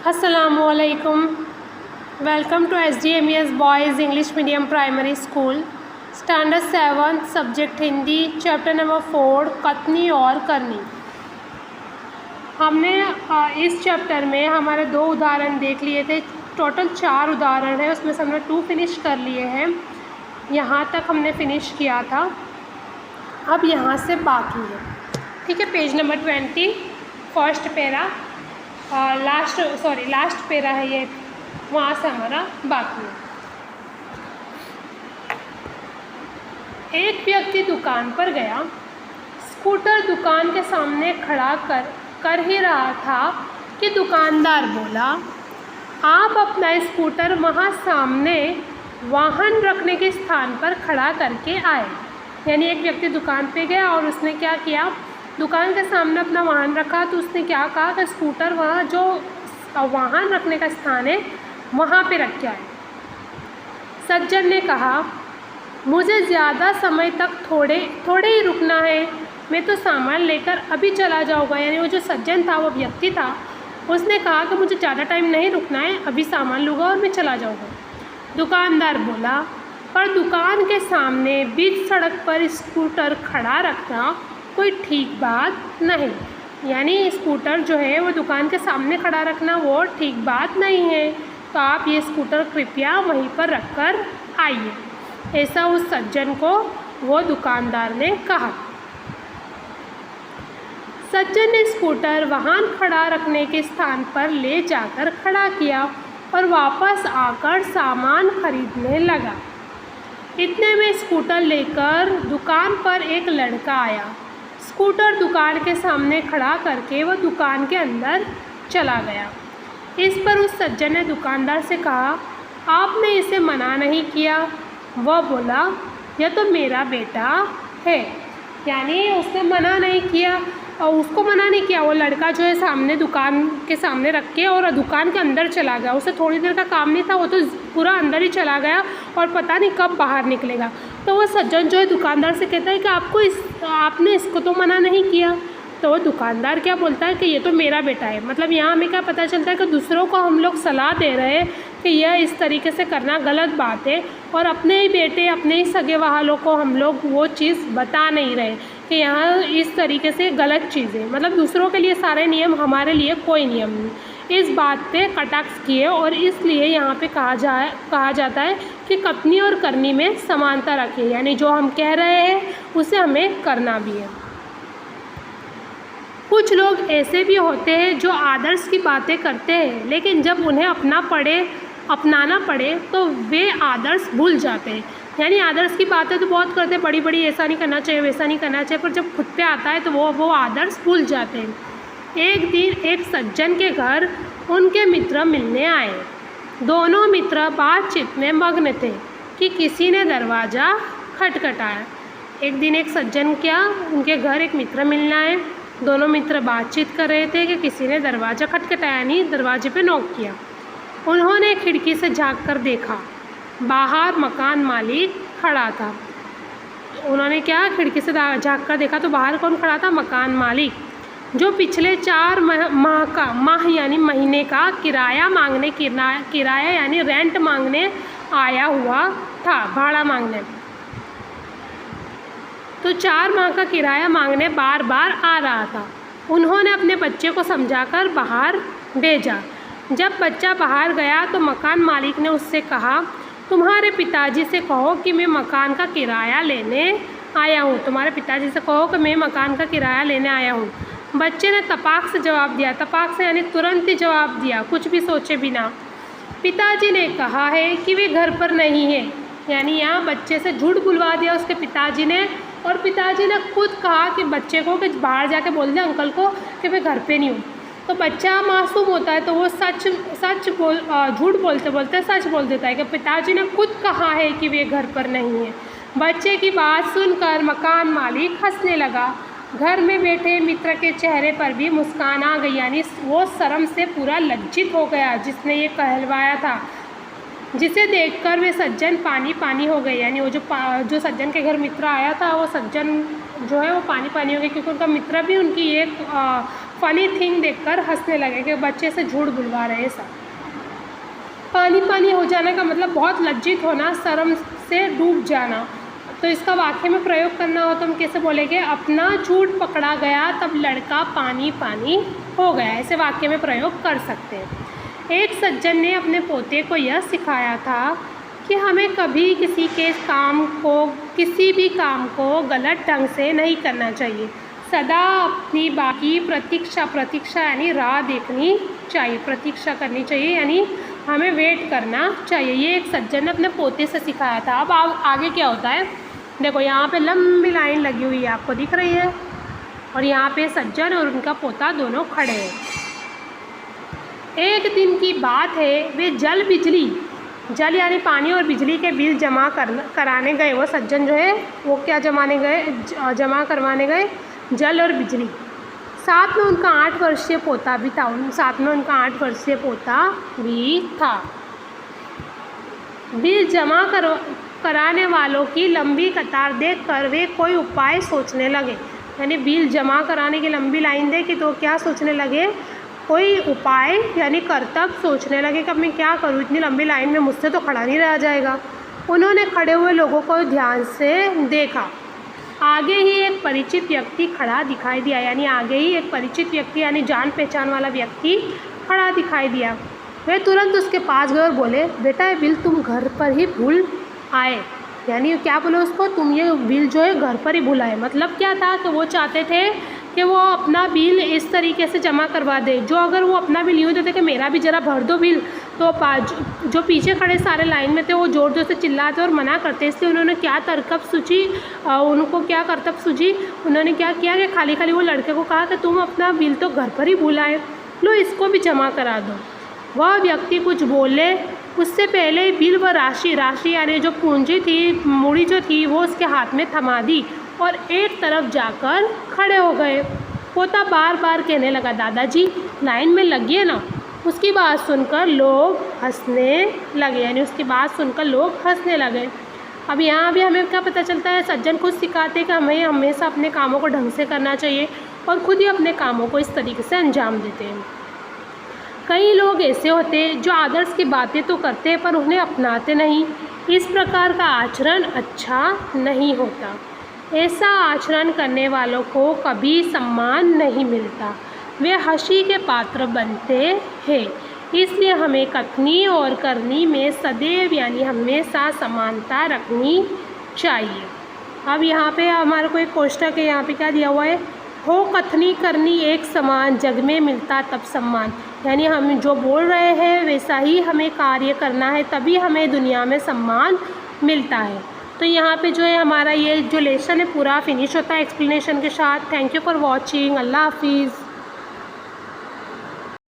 Assalamualaikum. Welcome to SDMES Boys English Medium Primary School, Standard 7, Subject Hindi, Chapter number 4, कथनी और करनी। हमने इस चैप्टर में हमारे 2 उदाहरण देख लिए थे। टोटल 4 उदाहरण है, उसमें से हमने 2 फिनिश कर लिए हैं। यहाँ तक हमने फिनिश किया था, अब यहाँ से बाकी है। ठीक है, page number 20, first para, last para है ये, वहाँ से हमारा बाकी है। एक व्यक्ति दुकान पर गया। स्कूटर दुकान के सामने खड़ा कर ही रहा था कि दुकानदार बोला, आप अपना स्कूटर वहाँ सामने वाहन रखने के स्थान पर खड़ा करके आए। यानी एक व्यक्ति दुकान पे गया और उसने क्या किया, दुकान के सामने अपना वाहन रखा, तो उसने क्या कहा कि स्कूटर वहाँ जो वाहन रखने का स्थान है वहाँ पे रख के आए। सज्जन ने कहा, मुझे ज़्यादा समय तक थोड़े ही रुकना है, मैं तो सामान लेकर अभी चला जाऊँगा। यानी वो जो सज्जन था, वो व्यक्ति था, उसने कहा कि मुझे ज़्यादा टाइम नहीं रुकना है, अभी सामान लूँगा और मैं चला जाऊँगा। दुकानदार बोला, पर दुकान के सामने बीच सड़क पर स्कूटर खड़ा रखना कोई ठीक बात नहीं। यानी स्कूटर जो है वो दुकान के सामने खड़ा रखना वो ठीक बात नहीं है, तो आप ये स्कूटर कृपया वहीं पर रख कर आइए। ऐसा उस सज्जन को वो दुकानदार ने कहा। सज्जन ने स्कूटर वाहन खड़ा रखने के स्थान पर ले जाकर खड़ा किया और वापस आकर सामान खरीदने लगा। इतने में स्कूटर लेकर दुकान पर एक लड़का आया। स्कूटर दुकान के सामने खड़ा करके वह दुकान के अंदर चला गया। इस पर उस सज्जन ने दुकानदार से कहा, आपने इसे मना नहीं किया। वह बोला, यह तो मेरा बेटा है। यानी उसने मना नहीं किया, और उसको मना नहीं किया। वो लड़का जो है सामने दुकान के सामने रख के और दुकान के अंदर चला गया। उसे थोड़ी देर का काम नहीं था, वो तो पूरा अंदर ही चला गया और पता नहीं कब बाहर निकलेगा। तो वो सज्जन जो है दुकानदार से कहता है कि आपने इसको तो मना नहीं किया। तो वो दुकानदार क्या बोलता है कि ये तो मेरा बेटा है। मतलब यहाँ हमें क्या पता चलता है कि दूसरों को हम लोग सलाह दे रहे हैं कि यह इस तरीके से करना गलत बात है, और अपने ही बेटे, अपने ही सगे वालों को हम लोग वो चीज़ बता नहीं रहे कि यहाँ इस तरीके से गलत चीज़ है। मतलब दूसरों के लिए सारे नियम, हमारे लिए कोई नियम नहीं। इस बात पे कटाक्ष किए, और इसलिए यहाँ पे कहा जाता है कि कथनी और करनी में समानता रखिए। यानी जो हम कह रहे हैं उसे हमें करना भी है। कुछ लोग ऐसे भी होते हैं जो आदर्श की बातें करते हैं, लेकिन जब उन्हें अपनाना पड़े तो वे आदर्श भूल जाते हैं। यानी आदर्श की बातें तो बहुत करते हैं, बड़ी बड़ी, ऐसा नहीं करना चाहिए, वैसा नहीं करना चाहिए, पर जब खुद पे आता है तो वो आदर्श भूल जाते हैं। एक दिन एक सज्जन के घर उनके मित्र मिलने आए। दोनों मित्र बातचीत में मग्न थे कि किसी ने दरवाज़ा खटखटाया। एक दिन एक सज्जन उनके घर एक मित्र मिलने आए। दोनों मित्र बातचीत कर रहे थे कि किसी ने दरवाज़ा खटखटाया, नहीं, दरवाजे पे नॉक किया। उन्होंने खिड़की से झाँक कर देखा, बाहर मकान मालिक खड़ा था। उन्होंने खिड़की से झाँक कर देखा तो बाहर कौन खड़ा था? मकान मालिक, जो पिछले 4 माह यानी महीने का किराया यानी रेंट मांगने आया हुआ था, भाड़ा मांगने। तो 4 माह का किराया मांगने बार बार आ रहा था। उन्होंने अपने बच्चे को समझाकर बाहर भेजा। जब बच्चा बाहर गया तो मकान मालिक ने उससे कहा, तुम्हारे पिताजी से कहो कि मैं मकान का किराया लेने आया हूँ। तुम्हारे पिताजी से कहो कि मैं मकान का किराया लेने आया हूँ। बच्चे ने तपाक से जवाब दिया। तपाक से यानी तुरंत ही जवाब दिया, कुछ भी सोचे बिना। पिताजी ने कहा है कि वे घर पर नहीं है। यानी यहाँ बच्चे से झूठ बुलवा दिया उसके पिताजी ने, और पिताजी ने खुद कहा कि बच्चे को कि बाहर जाके बोल दे अंकल को कि मैं घर पे नहीं हूँ। तो बच्चा मासूम होता है तो वो झूठ बोलते बोलते सच बोल देता है कि पिताजी ने खुद कहा है कि वे घर पर नहीं है। बच्चे की बात सुनकर मकान मालिक हंसने लगा। घर में बैठे मित्र के चेहरे पर भी मुस्कान आ गई। यानी वो शर्म से पूरा लज्जित हो गया जिसने ये कहलवाया था, जिसे देखकर वे सज्जन पानी हो गए। यानी वो जो सज्जन के घर मित्र आया था, वो सज्जन जो है वो पानी हो गया, क्योंकि उनका मित्र भी उनकी एक फ़नी थिंग देखकर हंसने लगे कि बच्चे से झूठ बुलवा रहे हैं सब। पानी पानी हो जाने का मतलब बहुत लज्जित होना, शर्म से डूब जाना। तो इसका वाक्य में प्रयोग करना हो तो हम कैसे बोलेंगे, अपना झूठ पकड़ा गया तब लड़का पानी पानी हो गया। ऐसे वाक्य में प्रयोग कर सकते हैं। एक सज्जन ने अपने पोते को यह सिखाया था कि हमें कभी किसी भी काम को गलत ढंग से नहीं करना चाहिए। सदा अपनी बाकी प्रतीक्षा यानी राह देखनी चाहिए, प्रतीक्षा करनी चाहिए यानी हमें वेट करना चाहिए। ये एक सज्जन ने अपने पोते से सिखाया था। अब आगे क्या होता है, देखो यहाँ पे लंबी लाइन लगी हुई है, आपको दिख रही है, और यहाँ पे सज्जन और उनका पोता दोनों खड़े हैं। एक दिन की बात है, वे जल यानी पानी और बिजली के बिल जमा कराने गए। वो सज्जन जो है वो क्या जमा करवाने गए, जल और बिजली। साथ में उनका 8 वर्षीय पोता भी था। बिल जमा कराने वालों की लंबी कतार देखकर वे कोई उपाय सोचने लगे। यानी बिल जमा कराने की लंबी लाइन देखी तो क्या सोचने लगे, कोई उपाय यानी कर्तव्य सोचने लगे कि अब मैं क्या करूँ, इतनी लंबी लाइन में मुझसे तो खड़ा नहीं रहा जाएगा। उन्होंने खड़े हुए लोगों को ध्यान से देखा। आगे ही एक परिचित व्यक्ति खड़ा दिखाई दिया, यानी जान पहचान वाला व्यक्ति खड़ा दिखाई दिया। वे तुरंत उसके पास गए और बोले, बेटा ये बिल तुम घर पर ही भूल आए। यानी क्या बोले उसको, तुम ये बिल जो है घर पर ही भूल आए। मतलब क्या था कि वो चाहते थे कि वो अपना बिल इस तरीके से जमा करवा दे, जो अगर वो अपना बिल यूँ देते कि मेरा भी ज़रा भर दो बिल, तो जो पीछे खड़े सारे लाइन में थे वो ज़ोर ज़ोर से चिल्लाते और मना करते। इसलिए उन्होंने क्या करतब सूझी, उन्होंने क्या किया कि खाली खाली वो लड़के को कहा कि तुम अपना बिल तो घर पर ही भूल आए, लो इसको भी जमा करा दो। वह व्यक्ति कुछ बोले उससे पहले बिल व राशि यानी जो पूंजी थी, मूड़ी जो थी, वो उसके हाथ में थमा दी और एक तरफ जाकर खड़े हो गए। पोता बार बार कहने लगा, दादाजी लाइन में लगिए ना। उसकी बात सुनकर लोग हंसने लगे। अब यहाँ भी हमें क्या पता चलता है, सज्जन खुद सिखाते हैं कि हमें हमेशा अपने कामों को ढंग से करना चाहिए और खुद ही अपने कामों को इस तरीके से अंजाम देते हैं। कई लोग ऐसे होते हैं जो आदर्श की बातें तो करते हैं पर उन्हें अपनाते नहीं। इस प्रकार का आचरण अच्छा नहीं होता। ऐसा आचरण करने वालों को कभी सम्मान नहीं मिलता, वे हंसी के पात्र बनते हैं। इसलिए हमें कथनी और करनी में सदैव यानी हमेशा समानता रखनी चाहिए। अब यहाँ पे हमारे को एक कोष्टक है, यहाँ पे क्या दिया हुआ है, हो कथनी करनी एक समान, जग में मिलता तब सम्मान। यानी हम जो बोल रहे हैं वैसा ही हमें कार्य करना है, तभी हमें दुनिया में सम्मान मिलता है। तो यहाँ पे जो है हमारा ये जो लेसन है पूरा फिनिश होता है एक्सप्लेनेशन के साथ। Thank you for watching. अल्लाह हाफिज़।